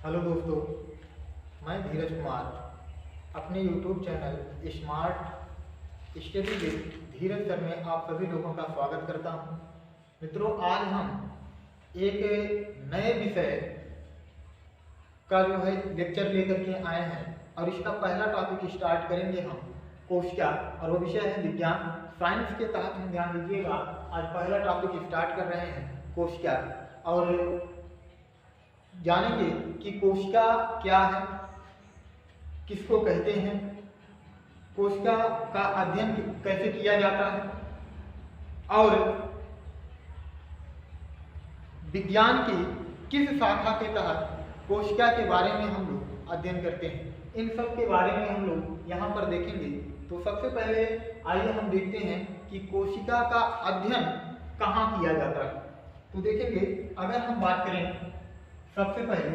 Hello दोस्तों, मैं धीरज कुमार अपने YouTube channel smart study with Dheeraj sir में आप सभी लोगों का स्वागत करता हूं। मित्रों, आज हम एक नए विषय का लेक्चर लेकर के आए हैं और इसका पहला टॉपिक स्टार्ट करेंगे हम कोशिका, और वो विषय है विज्ञान। साइंस के तहत हम ध्यान दीजिएगा, आज पहला टॉपिक स्टार्ट कर रहे हैं कोशिका, और जानेंगे कि कोशिका क्या है, किसको कहते हैं, कोशिका का अध्ययन कैसे किया जाता है और विज्ञान की किस शाखा के तहत कोशिका के बारे में हम लोग अध्ययन करते हैं। इन सब के बारे में हम लोग यहाँ पर देखेंगे। तो सबसे पहले आइए हम देखते हैं कि कोशिका का अध्ययन कहाँ किया जाता है। तो देखेंगे, अगर हम बात करें सबसे पहले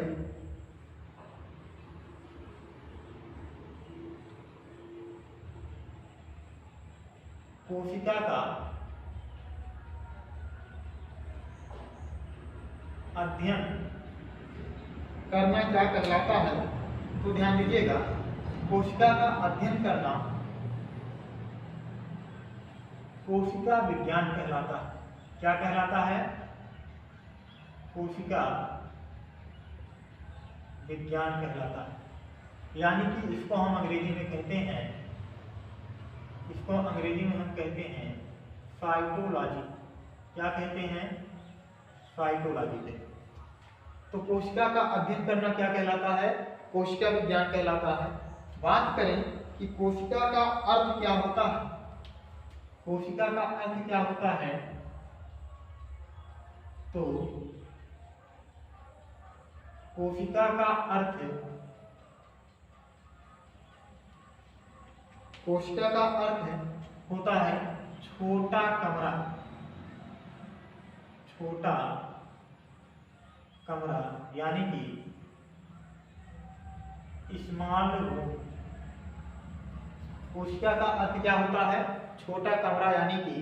कोशिका का अध्ययन करना क्या कहलाता है, तो ध्यान दीजिएगा, कोशिका का अध्ययन करना कोशिका विज्ञान कहलाता है। क्या कहलाता है? कोशिका विज्ञान कहलाता है। यानी कि इसको हम अंग्रेजी में कहते हैं, साइटोलॉजी। क्या कहते हैं? साइटोलॉजी। तो कोशिका का अध्ययन करना क्या कहलाता है? कोशिका विज्ञान कहलाता है। बात करें कि कोशिका का अर्थ क्या होता है, कोशिका का अर्थ क्या होता है, तो कोशिका का अर्थ होता है छोटा कमरा। छोटा कमरा यानी कि स्मॉल रूम। कोशिका का अर्थ क्या होता है? छोटा कमरा यानी कि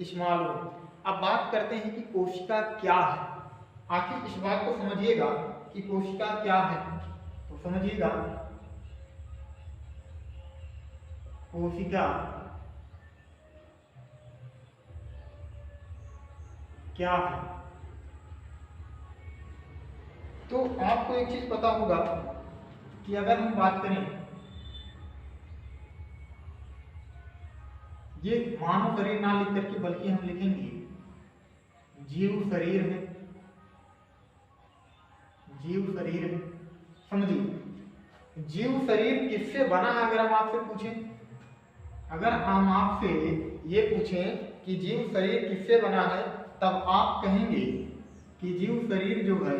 स्मॉल रूम। अब बात करते हैं कि कोशिका क्या है। आखिर इस बात को समझिएगा कि कोशिका क्या है। तो समझिएगा, कोशिका क्या है। तो आपको एक चीज पता होगा कि अगर हम बात करें, ये मानव शरीर ना लिख करके बल्कि हम लिखेंगे जीव शरीर है। जीव शरीर है, समझिए, जीव शरीर किससे बना है। अगर हम आपसे पूछें, अगर हम आपसे ये पूछें कि जीव शरीर किससे बना है, तब आप कहेंगे कि जीव शरीर जो है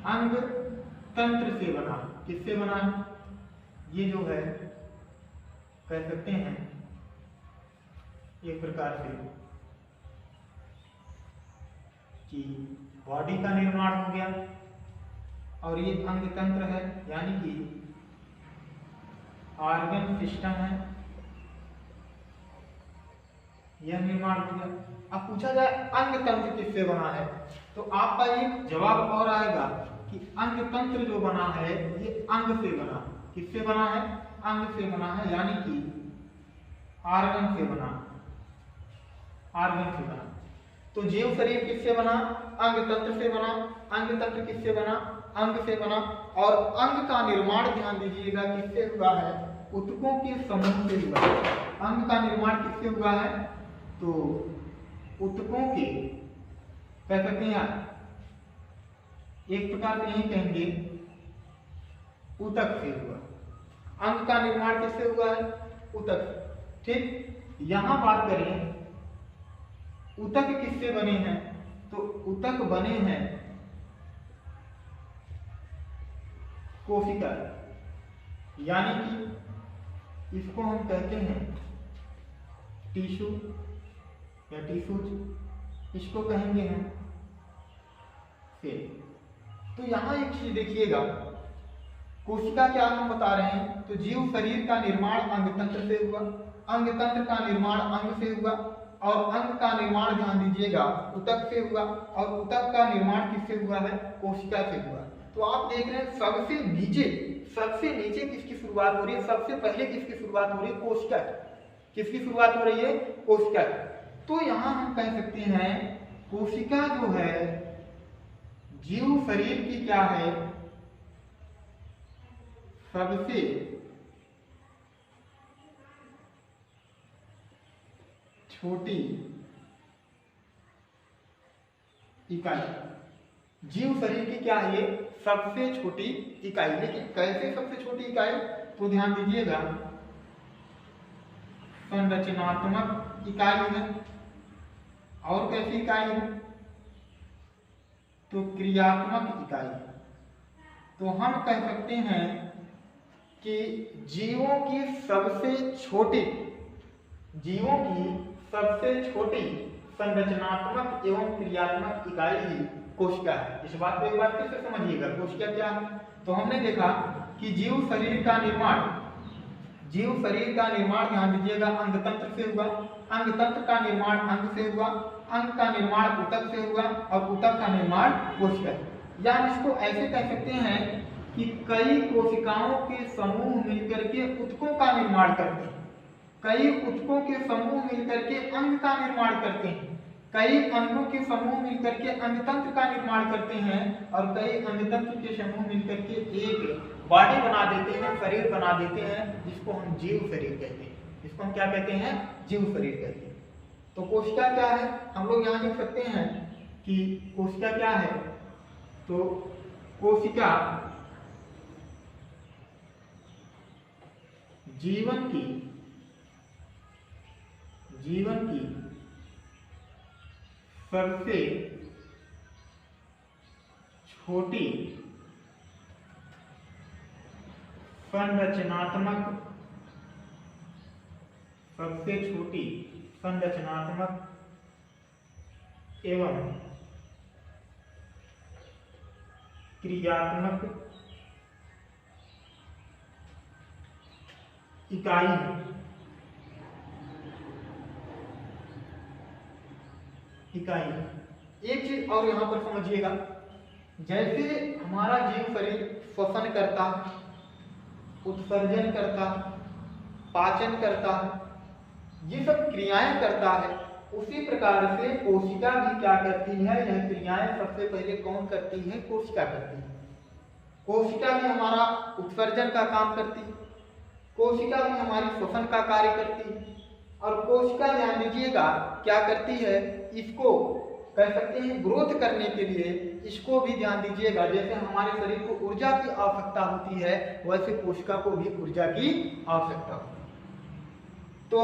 अंग तंत्र से बना। किससे बना है? ये जो है कह सकते हैं एक प्रकार से कि बॉडी का निर्माण हो गया, और ये अंग तंत्र है यानी कि ऑर्गन सिस्टम है, यह निर्माण हो गया। अब पूछा जाए अंग तंत्र किससे बना है, तो आपका एक जवाब और आएगा कि अंग तंत्र जो बना है ये अंग से बना। किससे बना है? अंग से बना है, यानी कि ऑर्गन से बना। ऑर्गन से बना। तो जीव शरीर किससे बना? अंग तंत्र से बना। अंग तंत्र किससे बना? अंग से बना। और अंग का निर्माण ध्यान दीजिएगा किससे हुआ है? ऊतकों के समूह से हुआ है। अंग का निर्माण किससे हुआ है? तो ऊतकों के, कह सकते हैं एक प्रकार से यही कहेंगे ऊतक से हुआ। अंग का निर्माण किससे हुआ है? ऊतक। ठीक, यहां बात करें ऊतक किससे बने हैं, तो ऊतक बने हैं कोशिका, यानी कि इसको हम कहते हैं टिश्यू या टिश्यूज, इसको कहेंगे हम सेल। तो यहां एक चीज देखिएगा, कोशिका क्या हम बता रहे हैं, तो जीव शरीर का निर्माण अंग तंत्र से हुआ, अंग तंत्र का निर्माण अंग से हुआ, और अंग का निर्माण ध्यान दीजिएगा ऊतक से हुआ, और ऊतक का निर्माण किससे हुआ है? कोशिका से हुआ। तो आप देख रहे हैं सबसे नीचे किसकी शुरुआत हो रही है? सबसे पहले किसकी शुरुआत हो रही है? कोशिका की। किसकी शुरुआत हो रही है? कोशिका की। तो यहाँ हम कह सकते हैं कोशिका जो है जीव शरीर की क्या है? सबसे छोटी इकाई। जीव शरीर की क्या है? ये सबसे छोटी इकाई। लेकिन कैसे सबसे छोटी इकाई? तो ध्यान दीजिएगा संरचनात्मक इकाई है। और कैसी इकाई है? तो क्रियात्मक इकाई। तो हम कह सकते हैं कि जीवों की सबसे छोटी संरचनात्मक एवं क्रियात्मक इकाई ही कोशिका है। इस बात को एक बार फिर से समझिएगा, कोशिका क्या है? तो हमने देखा कि जीव शरीर का निर्माण ध्यान दीजिएगा अंग तंत्र से हुआ, अंग तंत्र का निर्माण अंग से हुआ, अंग का निर्माण ऊतक से हुआ, और ऊतक का निर्माण कोशिका से। या हम इसको ऐसे कह सकते हैं कि कई कोशिकाओं के समूह मिलकर के ऊतकों का निर्माण करते हैं, कई ऊतकों के समूह मिलकर के अंग का निर्माण करते हैं, कई अंगों के समूह मिलकर के अंगतंत्र का निर्माण करते हैं, और कई अंगतंत्र के समूह मिलकर के एक बॉडी बना देते हैं, शरीर बना देते हैं, जिसको हम जीव शरीर कहते हैं। इसको हम क्या कहते हैं? जीव शरीर कहते हैं। तो कोशिका क्या है? हम लोग यहाँ लिख सकते हैं कि कोशिका क्या है? तो कोशिका जीवन की सबसे छोटी संरचनात्मक एवं क्रियात्मक इकाई है। एक चीज और यहां पर समझिएगा, जैसे हमारा जीव शरीर श्वसन करता, उत्सर्जन करता, पाचन करता, ये सब क्रियाएं करता है, उसी प्रकार से कोशिका भी क्या करती है? यह क्रियाएं सबसे पहले कौन करती है? कोशिका करती है। कोशिका भी हमारा उत्सर्जन का काम करती है, कोशिका भी हमारी श्वसन का कार्य करती है, और कोशिका ध्यान दीजिएगा क्या करती है? इसको कह सकते हैं ग्रोथ करने के लिए, इसको भी ध्यान दीजिएगा, जैसे हमारे शरीर को ऊर्जा की आवश्यकता होती है, वैसे कोशिका को भी ऊर्जा की आवश्यकता होती है। तो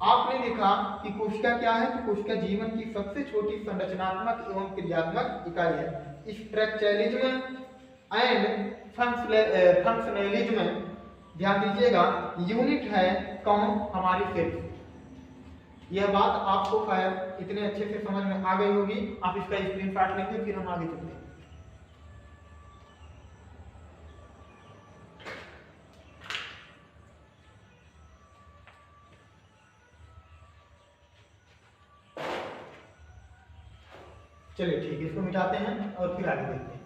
आपने देखा कि कोशिका क्या है? तो कोशिका जीवन की सबसे छोटी संरचनात्मक एवं क्रियात्मक इकाई है। स्ट्रक्चरलिज्म एंड फंक्शनलिज्म ध्यान दीजिएगा यूनिट है कौन? हमारी सेल्स। यह बात आपको शायद इतने अच्छे से समझ में आ गई होगी। आप इसका स्क्रीनशॉट लेंगे, फिर हम आगे चलते हैं। चलिए ठीक है, इसको मिटाते हैं और फिर आगे देखते हैं।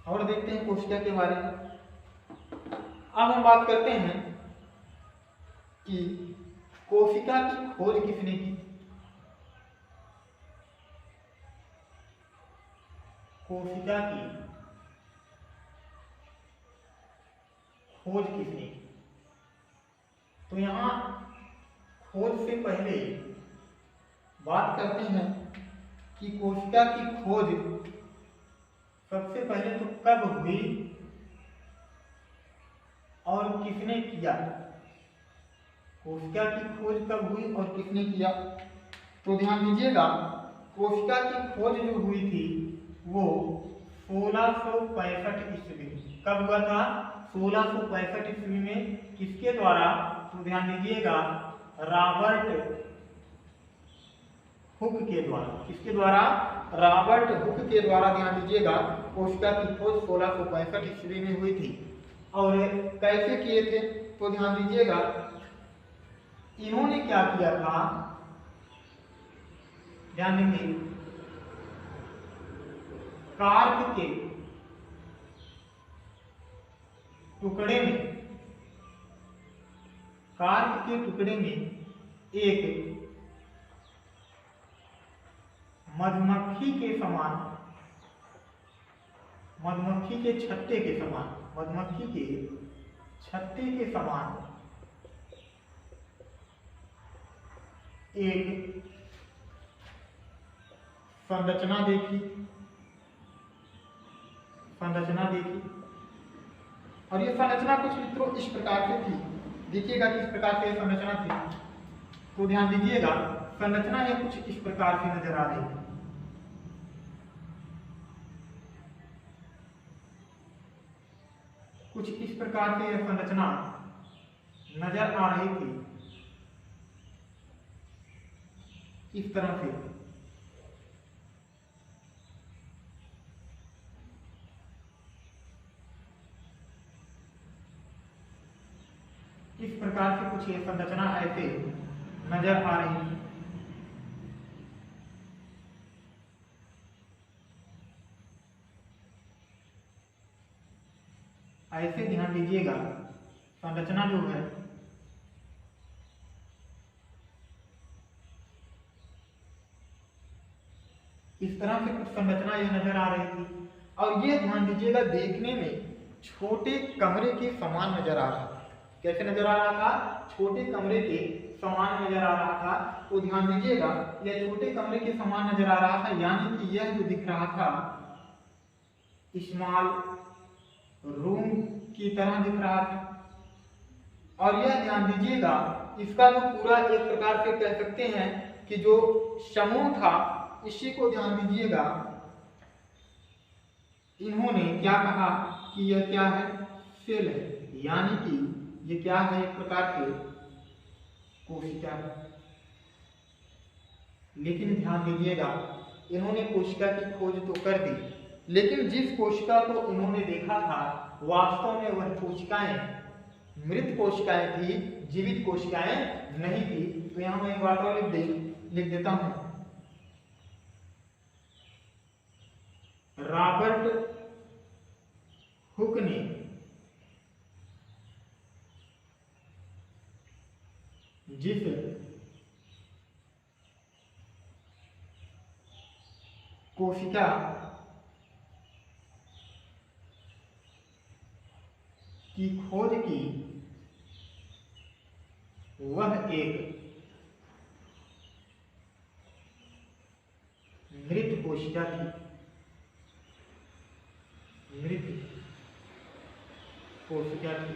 और देखते हैं कोशिका के बारे में। अब हम बात करते हैं कि कोशिका की खोज किसने की? कोशिका की खोज किसने की? तो यहां खोज से पहले बात करते हैं कि कोशिका की खोज सबसे पहले तो कब हुई और किसने किया? कोशिका की खोज कब हुई और किसने किया? तो ध्यान दीजिएगा कोशिका की खोज जो हुई थी वो 1665 ईस्वी। कब हुआ था? 1665 ईस्वी में। किसके द्वारा? तो ध्यान दीजिएगा रॉबर्ट हुक के द्वारा। किसके द्वारा? रॉबर्ट हुक के द्वारा, ध्यान दीजिएगा, कोशिका की खोज 1665 ईस्वी में हुई थी। और कैसे किए थे तो ध्यान दीजिएगा, इन्होंने क्या किया था, ध्यान देंगे, कार्क के टुकड़े में एक मधुमक्खी के समान, मधुमक्खी के छत्ते के समान एक संरचना देखी, और ये संरचना कुछ मित्रों इस प्रकार से थी। देखिएगा किस प्रकार से संरचना थी, तो ध्यान दीजिएगा, संरचना ये कुछ इस प्रकार से नजर आ रही थी। कुछ इस प्रकार से यह संरचना नजर आ रही थी, इस तरह से। इस प्रकार से कुछ यह संरचना ऐसे नजर आ रही थी। ऐसे ध्यान दीजिएगा, संरचना जो है इस तरह से कुछ संरचना ये नजर आ रही थी। और ये ध्यान दीजिएगा, देखने में छोटे कमरे के समान नजर आ रहा था। कैसे नजर आ रहा था? छोटे कमरे के समान नजर आ रहा था। तो ध्यान दीजिएगा, यह छोटे कमरे के समान नजर आ रहा था, यानी कि यह जो दिख रहा था स्मॉल रूम की तरह दिख रहा था। और यह ध्यान दीजिएगा, इसका जो पूरा एक प्रकार से कह सकते हैं कि जो समूह था, इसी को ध्यान दीजिएगा, इन्होंने क्या कहा कि यह क्या है? सेल है, यानी कि ये क्या है? एक प्रकार से कोशिका है। लेकिन ध्यान दीजिएगा, इन्होंने कोशिका की खोज तो कर दी, लेकिन जिस कोशिका को इन्होंने देखा था वास्तव में वह कोशिकाएं मृत कोशिकाएं थी, जीवित कोशिकाएं नहीं थी। तो यहां मैं एक बात और लिख देता हूं, रॉबर्ट हुक ने जिस कोशिका की खोज की वह एक मृत कोशिका थी, मृत कोशिका थी।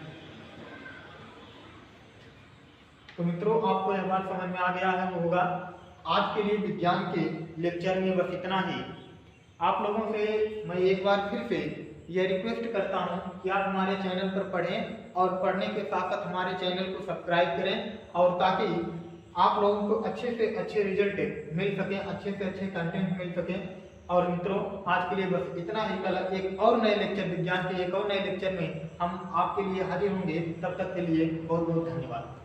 तो मित्रों, आपको यह बात समझ में आ गया है होगा। आज के लिए विज्ञान के लेक्चर में बस इतना ही। आप लोगों से मैं एक बार फिर से यह रिक्वेस्ट करता हूं कि आप हमारे चैनल पर पढ़ें और पढ़ने के साथ साथ हमारे चैनल को सब्सक्राइब करें, और ताकि आप लोगों को अच्छे से अच्छे रिजल्ट मिल सकें, अच्छे से अच्छे कंटेंट मिल सकें। और मित्रों, आज के लिए बस इतना ही। कल एक और नए लेक्चर, विज्ञान के एक और नए लेक्चर में हम आपके लिए हाजिर होंगे। तब तक के लिए बहुत बहुत धन्यवाद।